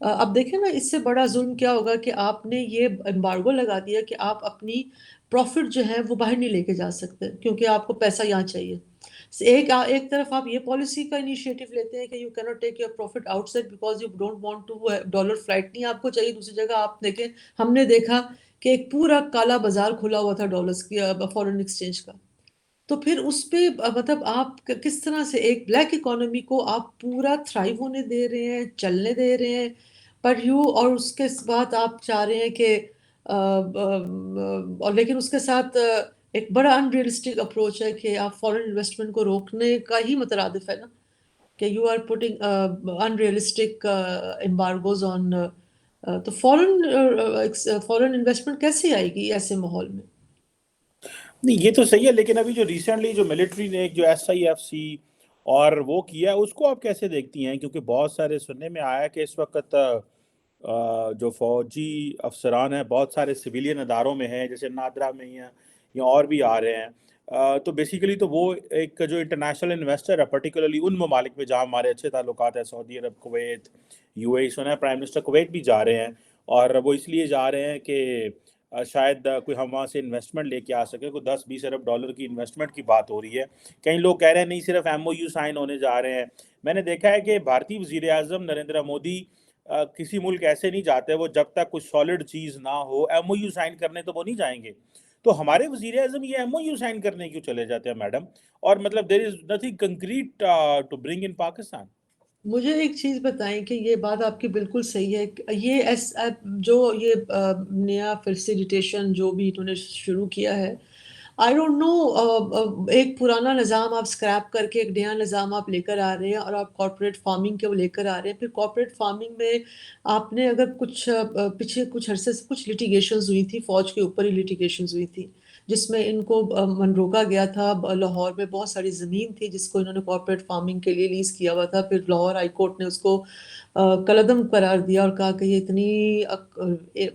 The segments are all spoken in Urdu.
اب دیکھیں نا اس سے بڑا ظلم کیا ہوگا کہ آپ نے یہ امبارگو لگا دیا کہ آپ اپنی پروفٹ جو ہے وہ باہر نہیں لے کے جا سکتے کیونکہ آپ کو پیسہ یہاں چاہیے. ایک طرف آپ یہ پالیسی کا انیشیٹو لیتے ہیں کہ you can't take your profit outside because you don't want to dollar flight نہیں آپ کو چاہیے. دوسری جگہ آپ دیکھیں ہم نے دیکھا کہ ایک پورا کالا بازار کھلا ہوا تھا ڈالرز کی فورن ایکسچینج کا. تو پھر اس پہ مطلب آپ کس طرح سے ایک بلیک اکانومی کو آپ پورا تھرائیو ہونے دے رہے ہیں, چلنے دے رہے ہیں, پر اور اس کے بعد آپ چاہ رہے ہیں کہ اور لیکن اس کے ساتھ ایک بڑا ان ریئلسٹک اپروچ ہے کہ آپ فورن انویسٹمنٹ کو روکنے کا ہی مترادف ہے نا کہ you are putting unrealistic embargoes on. تو فورن انویسٹمنٹ کیسے آئے گی ایسے ماحول میں؟ نہیں یہ تو صحیح ہے، لیکن ابھی جو ریسنٹلی جو ملٹری نے جو SIFC اور وہ کیا اس کو آپ کیسے دیکھتی ہیں؟ کیونکہ بہت سارے سننے میں آیا کہ اس وقت جو فوجی افسران ہیں بہت سارے سویلین اداروں میں ہیں، جیسے نادرا میں ہیں یا اور بھی آ رہے ہیں. تو بیسیکلی تو وہ ایک جو انٹرنیشنل انویسٹر ہے پرٹیکولرلی ان ممالک میں جہاں ہمارے اچھے تعلقات ہیں، سعودی عرب، کویت، UAE، سنا ہے پرائم منسٹر کویت بھی جا رہے ہیں، اور وہ اس لیے جا رہے ہیں کہ شاید کوئی ہم وہاں سے انویسٹمنٹ لے کے آ سکے. کوئی 10-20 ارب ڈالر کی انویسٹمنٹ کی بات ہو رہی ہے. کئی لوگ کہہ رہے ہیں نہیں صرف MOU سائن ہونے جا رہے ہیں. میں نے دیکھا ہے کہ بھارتی وزیر اعظم نریندر مودی کسی ملک ایسے نہیں جاتے وہ جب تک کچھ سالڈ چیز نہ ہو. MOU سائن کرنے تو وہ نہیں جائیں گے. تو ہمارے وزیر اعظم یہ MOU سائن کرنے کیوں چلے جاتے ہیں میڈم؟ اور مطلب there is nothing concrete to bring in Pakistan. مجھے ایک چیز بتائیں کہ یہ بات آپ کی بالکل صحیح ہے. یہ جو یہ نیا فیسیلیٹیشن جو بھی انہوں نے شروع کیا ہے، آئی ڈونٹ نو، ایک پرانا نظام آپ اسکریپ کر کے ایک نیا نظام آپ لے کر آ رہے ہیں اور آپ کارپوریٹ فارمنگ کے وہ لے کر آ رہے ہیں. پھر کارپوریٹ فارمنگ میں آپ نے اگر کچھ پیچھے کچھ عرصے سے کچھ لٹیگیشنز ہوئی تھی، فوج کے اوپر ہی لٹیگیشنز ہوئی تھی جس میں ان کو روکا گیا تھا. لاہور میں بہت ساری زمین تھی جس کو انہوں نے کارپوریٹ فارمنگ کے لیے لیز کیا ہوا تھا. پھر لاہور ہائی کورٹ نے اس کو کلعدم قرار دیا اور کہا کہ یہ اتنی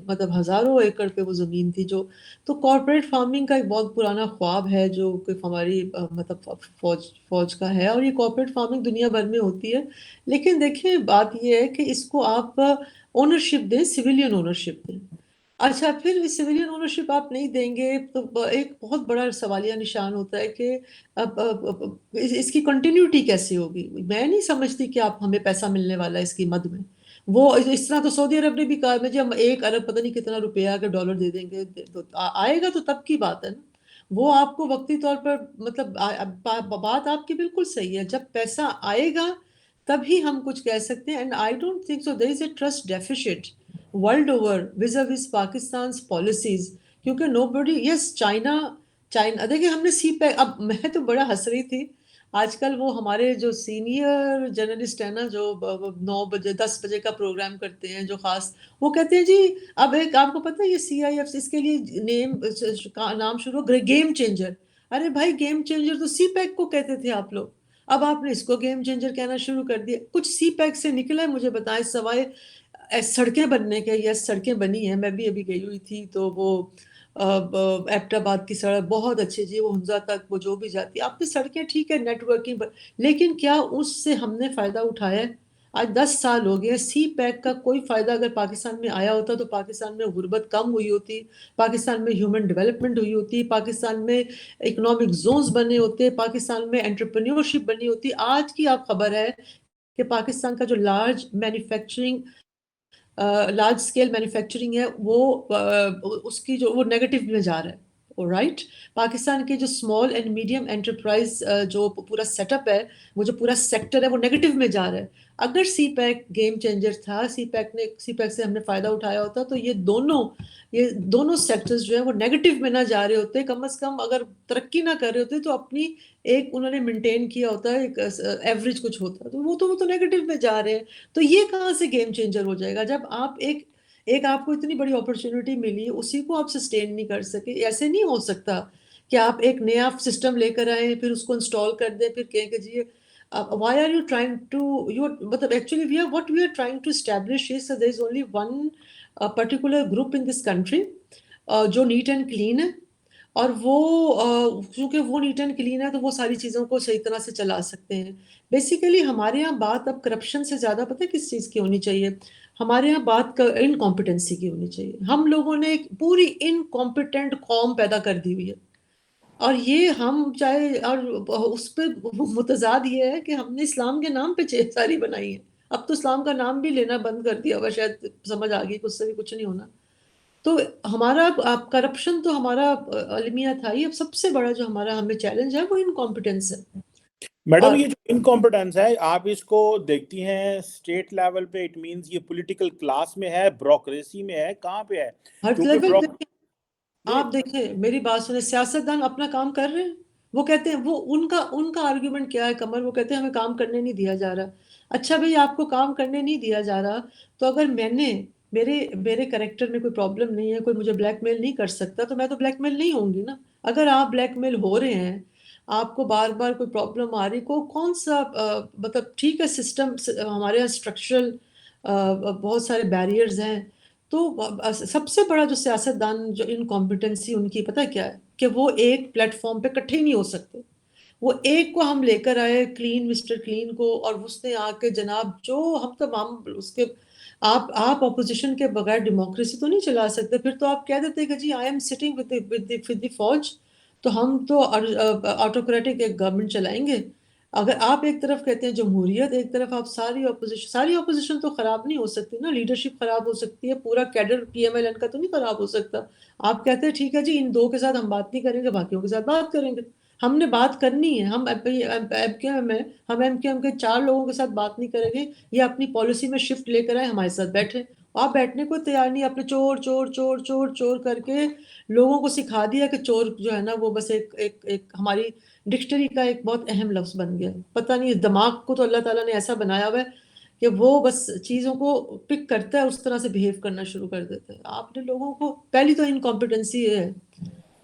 مطلب ہزاروں ایکڑ پہ وہ زمین تھی جو. تو کارپوریٹ فارمنگ کا ایک بہت پرانا خواب ہے جو کہ ہماری مطلب فوج کا ہے، اور یہ کارپوریٹ فارمنگ دنیا بھر میں ہوتی ہے. لیکن دیکھیں بات یہ ہے کہ اس کو آپ اونرشپ دیں، سویلین اونرشپ دیں. اچھا پھر سویلین اونرشپ آپ نہیں دیں گے تو ایک بہت بڑا سوالیہ نشان ہوتا ہے کہ اب اس کی کنٹینیوٹی کیسے ہوگی. میں نہیں سمجھتی کہ آپ ہمیں پیسہ ملنے والا ہے اس کی مد میں. وہ اس طرح تو سعودی عرب نے بھی کہا ہے جی ہم 1 ارب پتہ نہیں کتنا روپیہ اگر ڈالر دے دیں گے تو آئے گا تو تب کی بات ہے نا. وہ آپ کو وقتی طور پر مطلب بات آپ کی بالکل صحیح ہے. جب پیسہ آئے گا تبھی ہم کچھ کہہ سکتے ہیں. And I don't think so there is a trust deficit world over was پاکستان's policies کیونکہ نو بڈی. یس چائنا دیکھیں ہم نے سی پیک. اب میں تو بڑا ہنس رہی تھی آج کل وہ ہمارے جو سینئر جرنلسٹ ہیں نا جو 9 بجے 10 بجے کا پروگرام کرتے ہیں جو خاص، وہ کہتے ہیں جی اب ایک آپ کو پتہ ہے یہ CIF اس کے لیے نام شروع گیم چینجر. ارے بھائی گیم چینجر تو سی پیک کو کہتے تھے آپ لوگ، اب آپ نے اس کو گیم چینجر کہنا شروع کر دیا. کچھ سی پیک سے نکلا ہے مجھے بتائیں سوائے سڑکیں بننے کے؟ یس سڑکیں بنی ہیں، میں بھی ابھی گئی ہوئی تھی تو وہ ایبٹ آباد کی سڑک بہت اچھی جی، وہ ہنزا تک وہ جو بھی جاتی ہے آپ کی سڑکیں ٹھیک ہے نیٹ ورکنگ، لیکن کیا اس سے ہم نے فائدہ اٹھایا ہے؟ آج 10 سال ہو گئے. سی پیک کا کوئی فائدہ اگر پاکستان میں آیا ہوتا تو پاکستان میں غربت کم ہوئی ہوتی، پاکستان میں ہیومن ڈیولپمنٹ ہوئی ہوتی، پاکستان میں اکنامک زونز بنے ہوتے، پاکستان میں انٹرپرینیورشپ بنی ہوتی. آج کی آپ خبر ہے کہ پاکستان کا جو لارج اسکیل مینوفیکچرنگ ہے وہ اس کی جو وہ نیگیٹو میں جا رہا ہے. رائٹ، پاکستان کے جو اسمال اینڈ میڈیم انٹرپرائز جو پورا سیٹ اپ ہے، وہ جو پورا سیکٹر ہے وہ نیگیٹو میں جا رہا ہے. اگر سی پیک گیم چینجر تھا، سی پیک سے ہم نے فائدہ اٹھایا ہوتا تو یہ دونوں سیکٹرز جو ہیں وہ نیگیٹو میں نہ جا رہے ہوتے. کم از کم اگر ترقی نہ کر رہے ہوتے تو اپنی ایک انہوں نے مینٹین کیا ہوتا ہے، ایک ایوریج کچھ ہوتا. تو وہ تو نیگیٹو میں جا رہے ہیں. تو یہ کہاں سے گیم چینجر ہو جائے گا جب آپ ایک آپ کو اتنی بڑی اپرچونٹی ملی اسی کو آپ سسٹین نہیں کر سکے. ایسے نہیں ہو سکتا کہ آپ ایک نیا سسٹم لے کر آئیں پھر اس کو انسٹال کر دیں پھر کہیں کہ جی why are you trying to مطلب actually what we are trying to establish is that there is only one particular group in this country جو نیٹ اینڈ کلین ہے، اور وہ چونکہ وہ نیٹ اینڈ کلین ہے تو وہ ساری چیزوں کو صحیح طرح سے چلا سکتے ہیں. بیسیکلی ہمارے یہاں بات اب کرپشن سے زیادہ پتہ ہے کس چیز کی ہونی چاہیے؟ ہمارے یہاں بات کا انکمپیٹنسی کی ہونی چاہیے. ہم لوگوں نے ایک پوری انکمپیٹنٹ قوم پیدا کر دی ہوئی ہے، اور یہ ہم چاہے، اور اس پہ متضاد یہ ہے کہ ہم نے اسلام کے نام پہ چیز ساری بنائی ہے. اب تو اسلام کا نام بھی لینا بند کر دیا ہوا، شاید سمجھ آ گئی کہ اس سے بھی کچھ نہیں ہونا. تو ہمارا کرپشن تو ہمارا المیہ تھا ہی. اب سب سے بڑا جو ہمارا ہمیں چیلنج ہے وہ انکمپیٹنس ہے. میڈم اور یہ جو انکمپٹنس ہے آپ اس کو دیکھتی ہیں اسٹیٹ لیول پہ، اٹ مینز یہ پولیٹیکل کلاس میں ہے، بیوروکریسی میں ہے، کہاں پہ ہے؟ ہر کیونکہ لیول پہ آپ دیکھیں، میری بات سنیں، سیاستدان اپنا کام کر رہے ہیں. وہ کہتے ہیں، وہ ان کا آرگیومنٹ کیا ہے کمر، وہ کہتے ہیں ہمیں کام کرنے نہیں دیا جا رہا. اچھا بھئی، آپ کو کام کرنے نہیں دیا جا رہا، تو اگر میرے کریکٹر میں کوئی پرابلم نہیں ہے، کوئی مجھے بلیک میل نہیں کر سکتا، تو میں تو بلیک میل نہیں ہوں گی نا. اگر آپ بلیک میل ہو رہے ہیں، آپ کو بار بار کوئی پرابلم آ رہی، کون سا مطلب ٹھیک ہے، سسٹم ہمارے یہاں اسٹرکچرل بہت سارے بیریئرز ہیں. تو سب سے بڑا جو سیاستدان جو انکمپیٹنسی ان کی پتہ کیا ہے، کہ وہ ایک پلیٹ فارم پہ اکٹھے ہی نہیں ہو سکتے. وہ ایک کو ہم لے کر آئے، کلین مسٹر کلین کو، اور اس نے آ کے جناب جو ہم اس کے آپ اپوزیشن کے بغیر ڈیموکریسی تو نہیں چلا سکتے. پھر تو آپ کہہ دیتے کہ جی I am sitting with the فوج، تو ہم تو آٹوکریٹک ایک گورنمنٹ چلائیں گے. اگر آپ ایک طرف کہتے ہیں جمہوریت، ایک طرف آپ ساری اپوزیشن تو خراب نہیں ہو سکتی نا. لیڈرشپ خراب ہو سکتی ہے، پورا cadre P M L N کا تو نہیں خراب ہو سکتا. آپ کہتے ہیں ٹھیک ہے جی، ان دو کے ساتھ ہم بات نہیں کریں گے، باقیوں کے ساتھ بات کریں گے. ہم نے بات کرنی ہے، ہم ایم کیو ایم کے 4 لوگوں کے ساتھ بات نہیں کریں گے. یہ اپنی پالیسی میں شفٹ لے کر آئے، ہمارے ساتھ بیٹھے. آپ بیٹھنے کو تیار نہیں. آپ نے چور چور چور چور چور کر کے لوگوں کو سکھا دیا کہ چور جو ہے نا وہ بس ایک ہماری ڈکشنری کا ایک بہت اہم لفظ بن گیا. پتہ نہیں اس دماغ کو تو اللہ تعالیٰ نے ایسا بنایا ہوا ہے کہ وہ بس چیزوں کو پک کرتا ہے، اس طرح سے بیہیو کرنا شروع کر دیتا ہے. آپ نے لوگوں کو پہلی تو انکمپیٹنسی یہ ہے.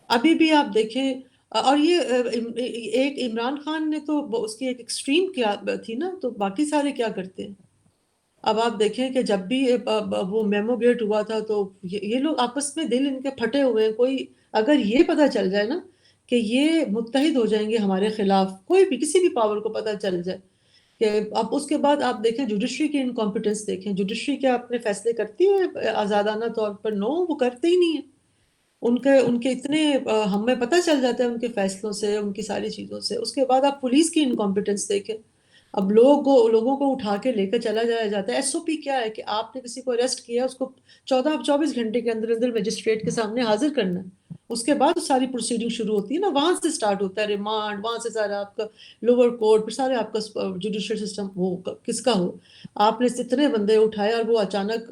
ابھی بھی آپ دیکھیں، اور یہ ایک عمران خان نے تو اس کی ایک ایکسٹریم کیا تھی نا، تو باقی سارے کیا کرتے ہیں. اب آپ دیکھیں کہ جب بھی وہ میمو گیٹ ہوا تھا، تو یہ لوگ آپس میں دل ان کے پھٹے ہوئے ہیں. کوئی اگر یہ پتہ چل جائے نا کہ یہ متحد ہو جائیں گے ہمارے خلاف، کوئی بھی کسی بھی پاور کو پتہ چل جائے کہ اب اس کے بعد آپ دیکھیں جوڈیشری کی انکمپیٹنس دیکھیں. جوڈیشری کیا اپنے فیصلے کرتی ہے آزادانہ طور پر؟ نو، وہ کرتے ہی نہیں ہیں. ان کے اتنے ہمیں پتہ چل جاتا ہے ان کے فیصلوں سے، ان کی ساری چیزوں سے. اس کے بعد آپ پولیس کی انکمپیٹنس دیکھیں. اب لوگوں کو اٹھا کے لے کر چلا جایا جاتا ہے. ایس او پی کیا ہے کہ آپ نے کسی کو اریسٹ کیا، اس کو 24 گھنٹے کے اندر اندر مجسٹریٹ کے سامنے حاضر کرنا ہے. اس کے بعد ساری پروسیڈنگ شروع ہوتی ہے نا، وہاں سے سٹارٹ ہوتا ہے ریمانڈ، وہاں سے سارا آپ کا لوور کورٹ، پھر سارے آپ کا جوڈیشل سسٹم وہ کس کا ہو. آپ نے اتنے بندے اٹھائے اور وہ اچانک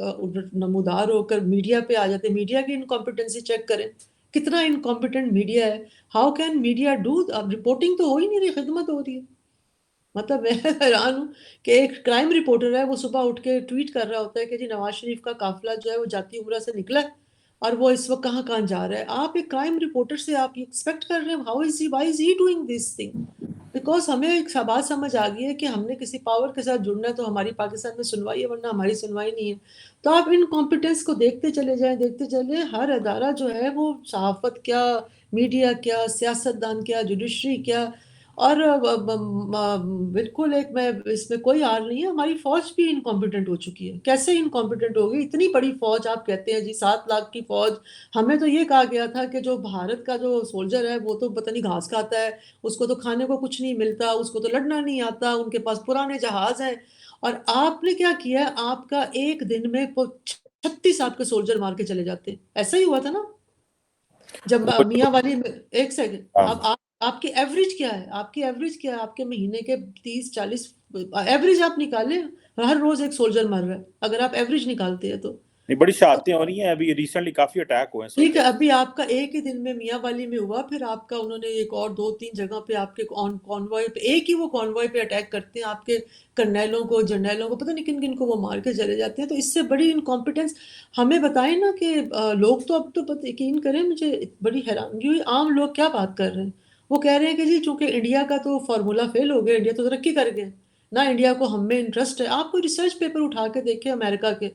نمودار ہو کر میڈیا پہ آ جاتے. میڈیا کی انکمپیٹنسی چیک کریں، کتنا انکمپیٹنٹ میڈیا ہے. How can media do? اب رپورٹنگ تو ہو ہی نہیں رہی، خدمت ہو رہی ہے. مطلب میں حیران ہوں کہ ایک کرائم رپورٹر ہے، وہ صبح اٹھ کے ٹویٹ کر رہا ہوتا ہے کہ جی نواز شریف کا قافلہ جو ہے وہ جاتی عمرہ سے نکلا ہے اور وہ اس وقت کہاں کہاں جا رہا ہے. آپ ایک کرائم رپورٹر سے آپ یہ ایکسپیکٹ کر رہے ہیں؟ Why is he doing this thing? Because ہمیں ایک بات سمجھ آ گئی ہے کہ ہم نے کسی پاور کے ساتھ جڑنا ہے تو ہماری پاکستان میں سنوائی ہے، ورنہ ہماری سنوائی نہیں ہے. تو آپ ان کمپیٹنس کو دیکھتے چلے جائیں، دیکھتے چلے. ہر ادارہ جو ہے وہ صحافت کیا، میڈیا کیا، سیاستدان کیا، جوڈیشری کیا، اور بالکل ایک میں اس میں کوئی آر نہیں ہے. ہماری فوج بھی انکمپیٹنٹ ہو چکی ہے. کیسے انکمپیٹنٹ ہو گئی؟ اتنی بڑی فوج آپ کہتے ہیں جی 7 لاکھ کی فوج. ہمیں تو یہ کہا گیا تھا کہ جو بھارت کا جو سولجر ہے وہ تو پتہ نہیں گھاس کھاتا ہے، اس کو تو کھانے کو کچھ نہیں ملتا، اس کو تو لڑنا نہیں آتا، ان کے پاس پرانے جہاز ہیں. اور آپ نے کیا کیا ہے؟ آپ کا ایک دن میں 36 آپ کے سولجر مار کے چلے جاتے ہیں. ایسا ہی ہوا تھا نا جب میاں والی میں. ایک سیکنڈ، اب آپ کی ایوریج کیا ہے؟ آپ کی ایوریج کیا ہے؟ آپ کے مہینے کے 30-40 ایوریج آپ نکالیں. ہر روز ایک سولجر مر رہا ہے اگر آپ ایوریج نکالتے ہیں تو. نہیں، بڑی شہادتیں ہو رہی ہیں. ابھی ریسنٹلی کافی اٹیک ہوئے ہیں ٹھیک ہے، سولجر. ابھی آپ کا ایک ہی دن میں میاں والی میں ہوا، پھر آپ کا انہوں نے ایک اور 2-3 جگہ پہ آپ کے کانوائے پہ، ایک ہی وہ کانوائے پہ اٹیک کرتے ہیں. آپ کے کرنیلوں کو، جرنیلوں کو، پتہ نہیں کن کن کو وہ مار کے چلے جاتے ہیں. تو اس سے بڑی انکمپیٹنس ہمیں بتائیں نا کہ لوگ تو اب تو یقین کریں، مجھے بڑی حیرانگی ہوئی عام لوگ کیا بات کر رہے ہیں. وہ کہہ رہے ہیں کہ جی چونکہ انڈیا کا تو فارمولا فیل ہو گیا، انڈیا تو ترقی کر گئے نہ، انڈیا کو ہم میں انٹرسٹ ہے. آپ کوئی ریسرچ پیپر اٹھا کے دیکھیں امریکہ کے.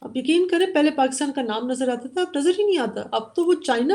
آپ یقین کریں، پہلے پاکستان کا نام نظر آتا تھا، اب نظر ہی نہیں آتا. اب تو وہ چائنا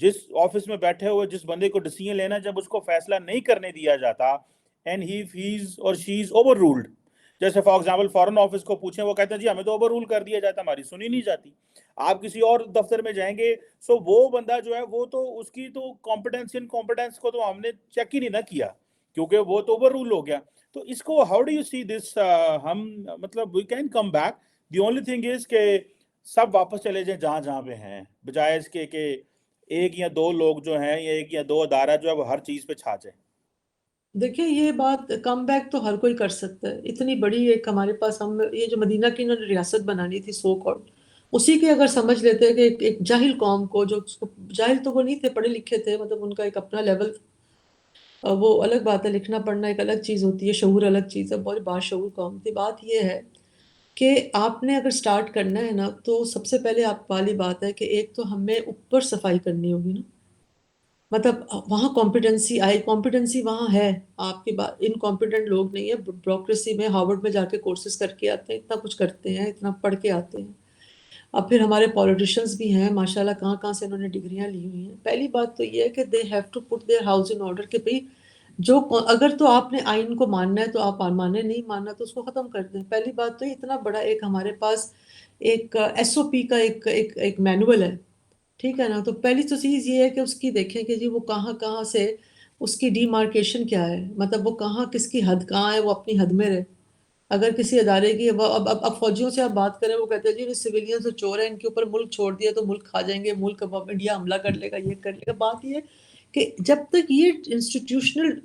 جس آفس میں بیٹھے ہوئے جس بندے کو ڈیسیجن لینا جب اس کو فیصلہ نہیں کرنے دیا جاتا اینڈ ہیز اور شی از اوور رولڈ. جیسے فار ایگزامپل فارن آفس کو پوچھیں وہ کہتے ہیں جی ہمیں تو اوور رول کر دیا جاتا ہماری سنی نہیں جاتی. آپ کسی اور دفتر میں جائیں گے سو وہ بندہ جو ہے وہ تو اس کی تو کمپٹنس کو تو ہم نے چیک ہی نہیں نہ کیا کیونکہ وہ تو اوور رول ہو گیا. تو اس کو how do you see this? ہم مطلب we can come back. The only thing is کہ سب واپس چلے جائیں جہاں جہاں پہ ہیں بجائے اس کے کہ ایک یا دو لوگ جو ہیں یا ایک یا دو ادارہ جو ہے وہ ہر چیز پہ چھا جائے. دیکھیں یہ بات کم بیک تو ہر کوئی کر سکتا ہے. اتنی بڑی ایک ہمارے پاس ہم یہ جو مدینہ کی انہوں نے ریاست بنانی تھی سو کالڈ اسی کے اگر سمجھ لیتے کہ ایک جاہل قوم کو جو جاہل تو وہ نہیں تھے پڑھے لکھے تھے مطلب ان کا ایک اپنا لیول وہ الگ بات ہے. لکھنا پڑھنا ایک الگ چیز ہوتی ہے شعور الگ چیز ہے. بہت باشعور قوم تھی. بات یہ ہے کہ آپ نے اگر سٹارٹ کرنا ہے نا تو سب سے پہلے آپ والی بات ہے کہ ایک تو ہمیں اوپر صفائی کرنی ہوگی نا. مطلب وہاں کمپیٹنسی آئی کمپیٹنسی وہاں ہے. آپ کی بات انکمپیٹنٹ لوگ نہیں ہے بیوروکریسی میں ہارورڈ میں جا کے کورسز کر کے آتے ہیں اتنا کچھ کرتے ہیں اتنا پڑھ کے آتے ہیں. اب پھر ہمارے پولیٹیشنز بھی ہیں ماشاءاللہ کہاں کہاں سے انہوں نے ڈگریاں لی ہوئی ہیں. پہلی بات تو یہ ہے کہ they have to put their house in order کہ بھئی جو اگر تو آپ نے آئین کو ماننا ہے تو آپ مانیں نہیں ماننا تو اس کو ختم کر دیں. پہلی بات تو اتنا بڑا ایک ہمارے پاس ایک ایس او پی کا ایک مینول ہے ٹھیک ہے نا. تو پہلی تو چیز یہ ہے کہ اس کی دیکھیں کہ جی وہ کہاں کہاں سے اس کی ڈی مارکیشن کیا ہے مطلب وہ کہاں کس کی حد کہاں ہے وہ اپنی حد میں رہے. اگر کسی ادارے کی اب فوجیوں سے آپ بات کریں وہ کہتے ہیں جی سویلین تو چور ہیں ان کے اوپر ملک چھوڑ دیا تو ملک کھا جائیں گے ملک اب انڈیا حملہ کر لے گا یہ کر لے گا. بات یہ کہ جب تک یہ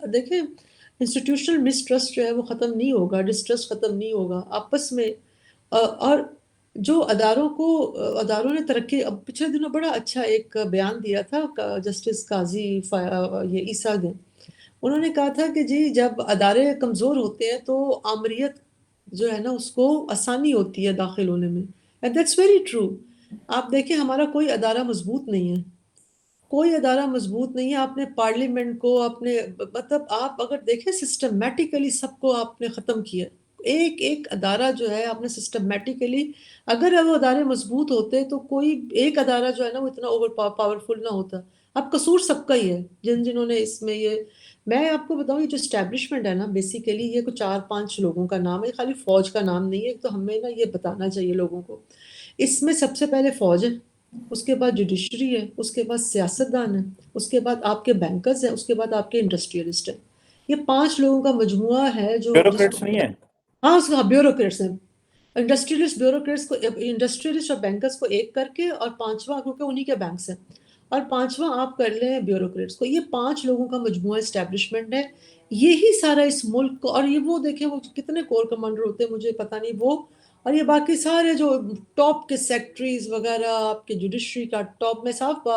دیکھیں انسٹیٹیوشنل مسٹرسٹ جو ہے وہ ختم نہیں ہوگا ڈسٹرسٹ ختم نہیں ہوگا آپس میں. اور جو اداروں نے ترقی اب پچھلے دنوں بڑا اچھا ایک بیان دیا تھا جسٹس قاضی یہ عیسیٰ نے. انہوں نے کہا تھا کہ جی جب ادارے کمزور ہوتے ہیں تو آمریت جو ہے نا اس کو آسانی ہوتی ہے داخل ہونے میں. And that's very true. آپ دیکھیں ہمارا کوئی ادارہ مضبوط نہیں ہے کوئی ادارہ مضبوط نہیں ہے. آپ نے پارلیمنٹ کو آپ نے مطلب آپ اگر دیکھیں سسٹمیٹیکلی سب کو آپ نے ختم کیا. ایک ایک ادارہ جو ہے آپ نے سسٹمیٹیکلی اگر وہ ادارے مضبوط ہوتے تو کوئی ایک ادارہ جو ہے نا وہ اتنا اوور پاورفل نہ ہوتا. اب قصور سب کا ہی ہے جنہوں نے اس میں یہ میں آپ کو بتاؤں یہ جو اسٹیبلشمنٹ ہے نا بیسیکلی یہ کوئی 4-5 لوگوں کا نام ہے خالی فوج کا نام نہیں ہے. تو ہمیں نا یہ بتانا چاہیے لوگوں کو. اس میں سب سے پہلے فوج ہے اس کے بعد جوڈیشری ہے اس کے بعد سیاستدان ہے اس کے بعد آپ کے بینکرز ہیں اس کے بعد آپ کے انڈسٹریلسٹ ہیں. یہ 5 لوگوں کا مجموعہ ہے جو جس بیوروکریٹس کو نہیں ہیں. ہاں اس کا بیوروکریٹس ہیں. انڈسٹریلسٹ بیوروکریٹس کو انڈسٹریلسٹ اور بینکرز کو ایک کر کے اور 5واں کیونکہ انہی کے بینکس ہیں اور 5واں آپ کر لیں بیوروکریٹس کو. یہ 5 لوگوں کا مجموعہ اسٹیبلشمنٹ ہے. یہی سارا اس ملک کو اور یہ وہ دیکھیں وہ کتنے کور کمانڈر ہوتے ہیں مجھے پتہ نہیں وہ اور یہ باقی سارے جو ٹاپ کے سیکٹریز وغیرہ آپ کے جوڈیشری کا ٹاپ میں صاف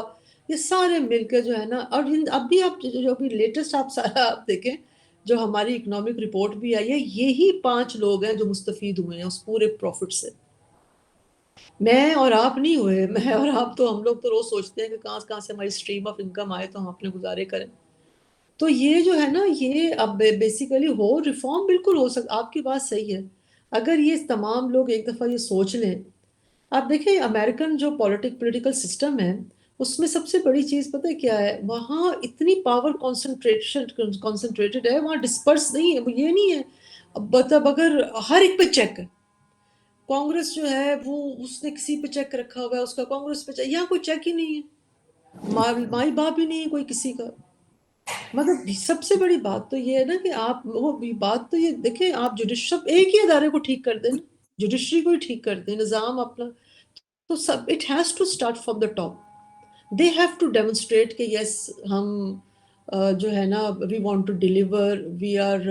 یہ سارے مل کے جو ہے نا. اور اب بھی آپ جو ابھی لیٹسٹ آپ سارا آپ دیکھیں جو ہماری اکنامک رپورٹ بھی آئی ہے یہی 5 لوگ ہیں جو مستفید ہوئے ہیں اس پورے پروفٹ سے. میں اور آپ نہیں ہوئے. میں اور آپ تو ہم لوگ تو روز سوچتے ہیں کہ کہاں سے ہماری اسٹریم آف انکم آئے تو ہم اپنے گزارے کریں. تو یہ جو ہے نا یہ اب بیسیکلی ریفارم بالکل ہو سکتا. آپ کی بات صحیح ہے اگر یہ تمام لوگ ایک دفعہ یہ سوچ لیں. آپ دیکھیں امریکن جو پولیٹیکل سسٹم ہے اس میں سب سے بڑی چیز پتہ ہے کیا ہے وہاں اتنی پاور کانسنٹریٹڈ ہے وہاں ڈسپرس نہیں ہے. وہ یہ نہیں ہے مطلب اگر ہر ایک پہ چیک ہے کانگریس جو ہے وہ اس نے کسی پہ چیک رکھا ہوا ہے اس کا کانگریس پہ یہاں کوئی چیک ہی نہیں ہے. مائی باپ ہی نہیں ہے کوئی کسی کا. مطلب سب سے بڑی بات تو یہ ہے نا کہ آپ وہ بات تو یہ دیکھیں آپ جوڈیشری ایک ہی ادارے کو ٹھیک کر دیں نا جوڈیشری کو ہی ٹھیک کر دیں نظام اپنا تو سب it has to start from the top. They have to demonstrate کہ یس ہم جو ہے نا we want to deliver we are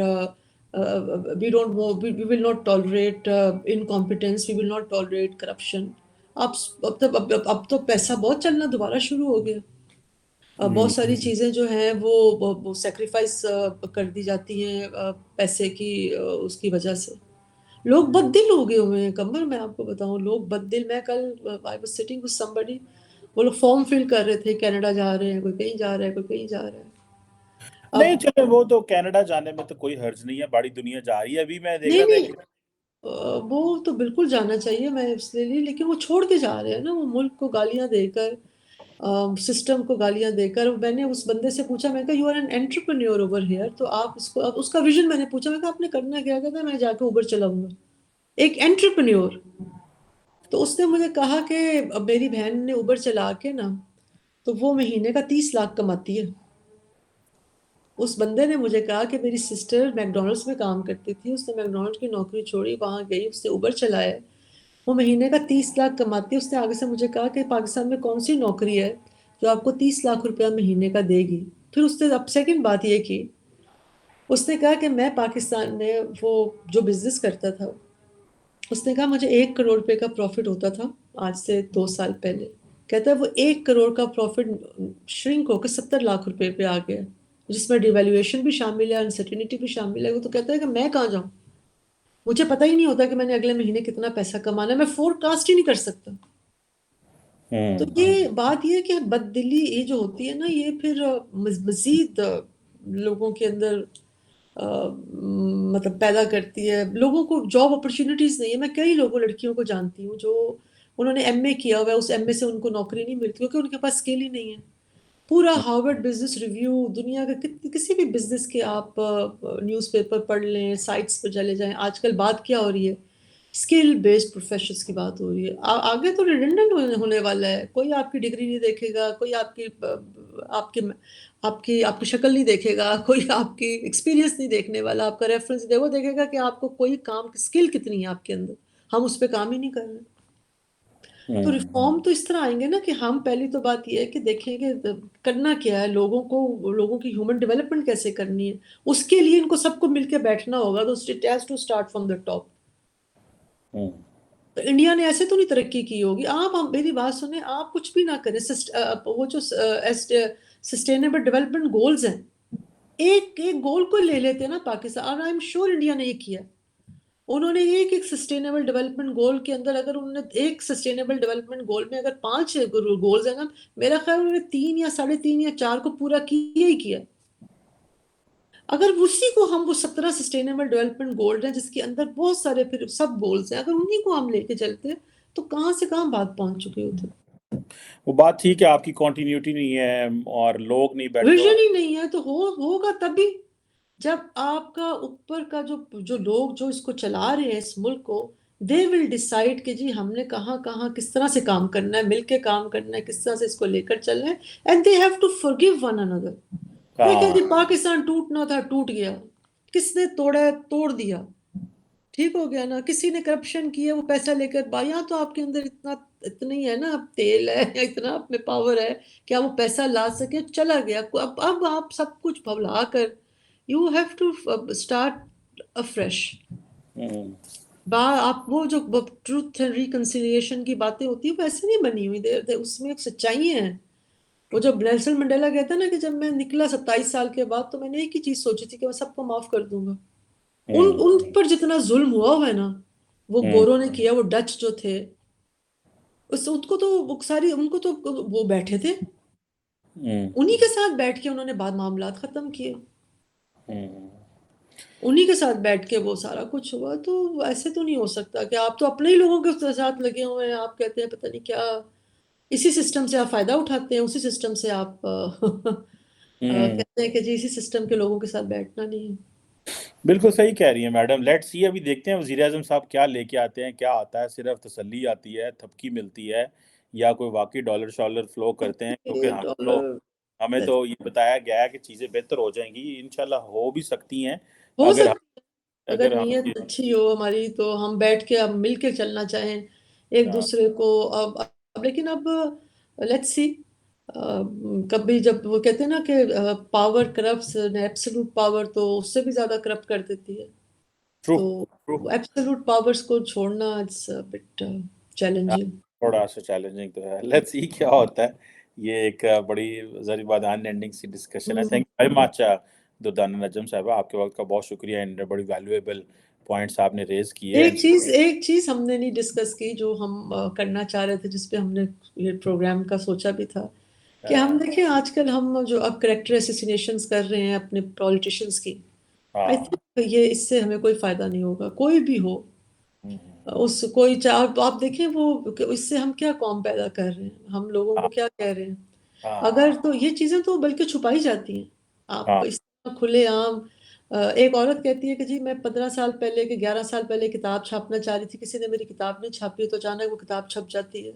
we don't we will not tolerate incompetence we will not tolerate corruption. اب تو پیسہ بہت چلنا دوبارہ شروع ہو گیا. بہت ساری چیزیں جو ہیں وہ سیکریفائس کر دی جاتی ہیں پیسے کی اس کی وجہ سے. لوگ بد دل ہو گئے ہوئے ہیں کمر. میں آپ کو بتاؤں لوگ بد دل. میں کل I was sitting with somebody وہ لوگ فارم فل کر رہے تھے کینیڈا جا رہے ہیں کوئی کہیں جا رہا ہے کوئی کہیں جا رہا ہے. نہیں اب چلے وہ تو کینیڈا جانے میں تو کوئی حرج نہیں ہے بڑی دنیا جا رہی ہے. ابھی میں دیکھ نہیں رہا تھا نہیں وہ تو بالکل جانا چاہیے میں اس لیے لیکن وہ چھوڑ کے جا رہے ہیں نا وہ ملک کو گالیاں دے کر سسٹم کو گالیاں دے کر. میں نے اس بندے سے پوچھا, میں کہا you are an entrepreneur over here, تو آپ اس کو, اب اس کا ویژن میں نے پوچھا, میں کہا آپ نے کرنا کیا, کہتا میں جا کے اوبر چلاؤں گا. ایک انٹرپرینیور. تو اس نے مجھے کہا کہ اب میری بہن نے اوبر چلا کے نا, تو وہ مہینے کا 30 لاکھ کماتی ہے. اس بندے نے مجھے کہا کہ میری سسٹر میکڈونلڈس میں کام کرتی تھی, اس نے میکڈونلڈ کی نوکری چھوڑی, وہاں گئی, اس نے اوبر چلایا, وہ مہینے کا 30 لاکھ کماتی ہے. اس نے آگے سے مجھے کہا کہ پاکستان میں کون سی نوکری ہے جو آپ کو 30 لاکھ روپیہ مہینے کا دے گی. پھر اس نے اب سیکنڈ بات یہ کی, اس نے کہا کہ میں پاکستان میں وہ جو بزنس کرتا تھا, اس نے کہا مجھے 1 کروڑ روپے کا پروفٹ ہوتا تھا آج سے 2 سال پہلے. کہتا ہے وہ 1 کروڑ کا پروفٹ شرنک ہو کے 70 لاکھ روپے پہ آ گیا, جس میں ڈیویلیویشن بھی شامل ہے, انسرٹینٹی بھی شامل ہے. وہ تو کہتا ہے کہ میں کہاں جاؤں, مجھے پتہ ہی نہیں ہوتا کہ میں نے اگلے مہینے کتنا پیسہ کمانا ہے, میں فور کاسٹ ہی نہیں کر سکتا. تو یہ بات یہ ہے کہ بددلی یہ جو ہوتی ہے نا, یہ پھر مزید لوگوں کے اندر مطلب پیدا کرتی ہے. لوگوں کو جاب اپرچونیٹیز نہیں ہے. میں کئی لوگوں لڑکیوں کو جانتی ہوں جو انہوں نے ایم اے کیا ہوا ہے, اس ایم اے سے ان کو نوکری نہیں ملتی کیونکہ ان کے پاس اسکل ہی نہیں ہے. پورا ہارورڈ بزنس ریویو, دنیا کے کسی بھی بزنس کے آپ نیوز پیپر پڑھ لیں, سائٹس پہ چلے جائیں, آج کل بات کیا ہو رہی ہے, اسکل بیسڈ پروفیشنس کی بات ہو رہی ہے. آگے تو ریڈنڈنٹ ہونے والا ہے. کوئی آپ کی ڈگری نہیں دیکھے گا, کوئی آپ کی شکل نہیں دیکھے گا, کوئی آپ کی ایکسپیرینس نہیں دیکھنے والا, آپ کا ریفرنس وہ دیکھے گا کہ آپ کو کوئی کام کی اسکل کتنی ہے آپ کے اندر. ہم اس پہ کام ہی نہیں کر رہے. تو ریفارم تو اس طرح آئیں گے نا کہ ہم پہلی تو بات یہ ہے کہ دیکھیں کہ کرنا کیا ہے, لوگوں کی ہیومن ڈیولپمنٹ کیسے کرنی ہے. اس کے لیے ان کو سب کو مل کے بیٹھنا ہوگا. تو it has to start from the top. تو انڈیا نے ایسے تو نہیں ترقی کی ہوگی. آپ میری بات سنیں, آپ کچھ بھی نہ کریں, وہ جو سسٹینیبل ڈیولپمنٹ گولز ہیں, ایک گول کو لے لیتے ہیں نا پاکستان, اور آئی ایم شیور انڈیا نے یہ کیا. انہوں نے ایک سسٹینیبل ڈیولپمنٹ گول کے اندر, اگر انہوں نے ایک سسٹینیبل ڈیولپمنٹ گول میں اگر 5 گولز ہیں نا, میرا خیال انہوں نے 3 یا 3.5 یا 4 کو پورا کیا ہی کیا. اگر اسی کو ہم, وہ 17 سسٹینیبل ڈیولپمنٹ گول ہیں جس کے اندر بہت سارے پھر سب گولز ہیں, اگر انہی کو ہم لے کے چلتے تو کہاں سے کہاں بات پہنچ چکے ہوتے. وہ بات ٹھیک ہے, آپ کی کنٹینیوٹی نہیں ہے اور لوگ نہیں بیٹھے ویژن ہی نہیں ہے. تو ہوگا تبھی جب آپ کا اوپر کا جو لوگ جو اس کو چلا رہے ہیں اس ملک کو, دے ول ڈیسائیڈ کہ جی ہم نے کہاں کس طرح سے کام کرنا ہے, مل کے کام کرنا ہے, کس طرح سے اس کو لے کر چلنا ہے. And they have to forgive one another. دیکھیں جی پاکستان ٹوٹنا تھا, ٹوٹ گیا. کس نے توڑا ہے, توڑ دیا, ٹھیک ہو گیا نا. کسی نے کرپشن کیا, وہ پیسہ لے کر یہاں تو آپ کے اندر اتنی ہے نا, تیل ہے, اتنا آپ میں پاور ہے, کیا وہ پیسہ لا سکے, چلا گیا. اب آپ سب کچھ بھلا کر یو ہیو ٹو اسٹارٹ افریش. آپ وہ جو ٹروتھ اینڈ ریکنسیلیشن کی باتیں ہوتی ہیں وہ ایسے نہیں بنی ہوئی, اس میں ایک سچائی ہیں. وہ جو نیلسن منڈیلا کہتا ہے نا کہ جب میں نکلا 27 سال کے بعد, تو میں نے ایک ہی چیز سوچی تھی کہ میں سب کو معاف کر دوں گا. ان پر جتنا ظلم ہوا ہے نا, وہ گوروں نے کیا, وہ ڈچ جو تھے, ان کو تو وہ بیٹھے تھے, انہی کے ساتھ بیٹھ کے انہوں نے بعد معاملات ختم کیے, انہی کے ساتھ بیٹھ کے وہ سارا کچھ ہوا. تو ایسے تو نہیں ہو سکتا کہ آپ تو اپنے ہی لوگوں کے ساتھ لگے ہوئے ہیں, آپ کہتے ہیں پتہ نہیں کیا, اسی سسٹم سے آپ فائدہ اٹھاتے ہیں, اسی سسٹم سے آپ کہتے ہیں کہ جی اسی سسٹم کے لوگوں کے ساتھ بیٹھنا نہیں ہے. بالکل صحیح کہہ رہی ہیں میڈم. لیٹس سی, ابھی دیکھتے ہیں وزیر اعظم صاحب کیا لے کے آتے ہیں. کیا آتا ہے, صرف تسلی آتی ہے, تھپکی ملتی ہے, یا کوئی واقعی ڈالر شالر فلو کرتے ہیں؟ کیونکہ ہمیں تو یہ بتایا گیا ہے کہ چیزیں بہتر ہو جائیں گی, انشاءاللہ ہو بھی سکتی ہیں ہو اگر سکتی ہے, اگر نیت اچھی ہو ہماری, تو ہم بیٹھ کے اب مل کے چلنا چاہیں ایک دوسرے کو. لیکن اب لیٹس سی, کبھی جب وہ کہتے ہیں نا کہ پاور کرپٹس, ایبسولوٹ پاور تو اس سے بھی زیادہ کرپٹ کر دیتی ہے. تو ایبسولوٹ پاورز کو چھوڑنا اٹس بٹ چیلنجنگ, تھوڑا سا چیلنجنگ تو ہے. لیٹس سی کیا ہوتا ہے. یہ ایک بڑی ذری بات ان اینڈنگ سی ڈسکشن ہے. Thank you very much Durdana Najam صاحبہ, آپ کے وقت کا بہت شکریہ. اینڈ بڑی ویلیویبل پوائنٹس آپ نے ریز کیے. ایک چیز ہم نے نہیں ڈسکس کی جو ہم کرنا چاہ رہے تھے, جس پہ ہم نے یہ پروگرام کا سوچا بھی تھا, کہ ہم دیکھیں آج کل ہم جو اب کریکٹر اسیسینیشنز کر رہے ہیں اپنے پولیٹیشنز کی, آئی تھنک یہ اس سے ہمیں کوئی فائدہ نہیں ہوگا, کوئی بھی ہو. اس کوئی آپ دیکھیں وہ اس سے ہم کیا قوم پیدا کر رہے ہیں، ہم لوگوں کو ہاں کیا کہہ رہے ہیں. ہاں اگر تو یہ چیزیں تو بلکہ چھپائی جاتی ہیں. آپ ہاں اس طرح کھلے عام ایک عورت کہتی ہے کہ جی میں 15 سال پہلے کہ 11 سال پہلے کتاب چھاپنا چاہ رہی تھی، کسی نے میری کتاب نہیں چھاپی، تو اچانک وہ کتاب چھپ جاتی ہے.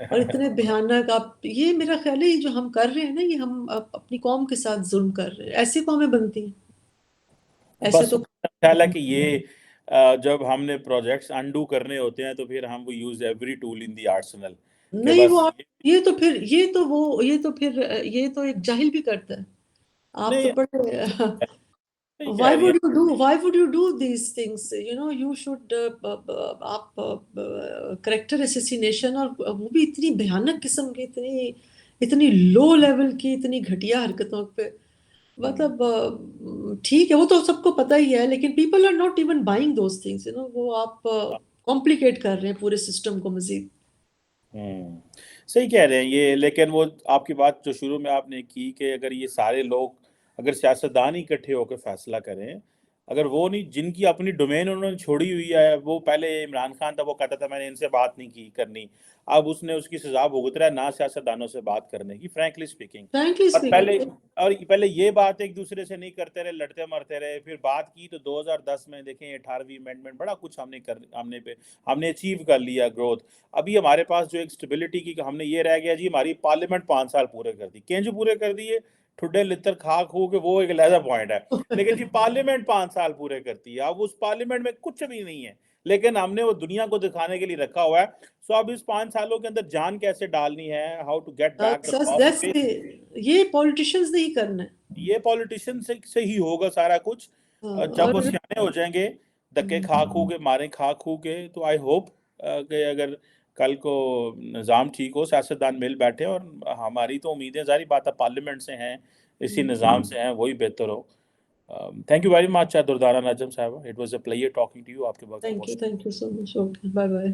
اور اتنے بھیانک آپ، یہ میرا خیال ہے یہ جو ہم کر رہے ہیں نا، یہ ہم اپنی قوم کے ساتھ ظلم کر رہے ہیں. ایسی قومیں بنتی ہیں ایسے بس تو. خیال ہے کہ یہ جب ہم نے پروجیکٹس انڈو کرنے ہوتے ہیں تو پھر ہم وہ use every tool in the arsenal کہ نہیں بس وہ آپ یہ تو پھر یہ تو پھر یہ تو ایک جاہل بھی کرتا ہے. آپ تو نہیں پڑھے. نہیں کہہ Why رہی would you ہیں. do why would you do these things? You know, you should آپ کریکٹر اسیسینیشن، اور وہ بھی اتنی بھیانک قسم کی، اتنی لو لیول کی، اتنی گھٹیا حرکتوں پہ. مطلب ٹھیک ہے وہ تو سب کو پتہ ہی ہے، لیکن people are not even buying those things. وہ آپ کمپلیکیٹ کر رہے ہیں پورے سسٹم کو مزید. ہوں صحیح کہہ رہے ہیں یہ، لیکن وہ آپ کی بات جو شروع میں آپ نے کی کہ اگر یہ سارے لوگ، اگر سیاستدان ہی اکٹھے ہو کے فیصلہ کریں، اگر وہ نہیں، جن کی اپنی ڈومین انہوں نے چھوڑی ہوئی ہے، وہ پہلے عمران خان تھا وہ کہتا تھا میں نے ان سے بات نہیں کرنی، اب اس نے اس کی سزا بھگت رہا ہے نہ سیاستدانوں سے بات کرنے کی، فرینکلی اسپیکنگ. فرینکلی اور پہلے اسپیکنگ. پہلے یہ بات ایک دوسرے سے نہیں کرتے رہے، لڑتے مرتے رہے، پھر بات کی تو 2010 میں دیکھیں 18ویں امینڈمنٹ بڑا کچھ ہم نے اچیو کر لیا گروتھ. ابھی ہمارے پاس جو ایک اسٹیبلٹی کی کہ ہم نے یہ رہ گیا جی ہماری پارلیمنٹ 5 سال پورے کر دی، کینج پورے کر دیے ٹھڈے لتر کھا کھو کے، وہ ایک لہذا پوائنٹ ہے، لیکن جی پارلیمنٹ 5 سال پورے کرتی ہے. اب اس پارلیمنٹ میں کچھ بھی نہیں ہے، لیکن ہم نے وہ دنیا کو دکھانے کے لیے رکھا ہوا ہے. سو اب اس 5 سالوں کے اندر جان کیسے ڈالنی ہے، how to get back the. یہ پولیٹیشینز نہیں کرنا ہے. یہ پولیٹیشین سے ہی ہوگا سارا کچھ. جب وہ اور سیانے ہو جائیں گے، دھکے کھا کھو کے، مارے کھا کھو کے، تو آئی ہوپ کہ اگر کل کو نظام ٹھیک ہو، سیاستدان مل بیٹھے، اور ہماری تو امیدیں ظاہری بات ہے پارلیمنٹ سے ہیں، اسی نظام سے ہیں، وہی بہتر ہو. Thank you very much Durdana Najam صاحبہ، it was a pleasure talking to you. آپ کے وقت کا بہت thank you so much. Okay, bye bye.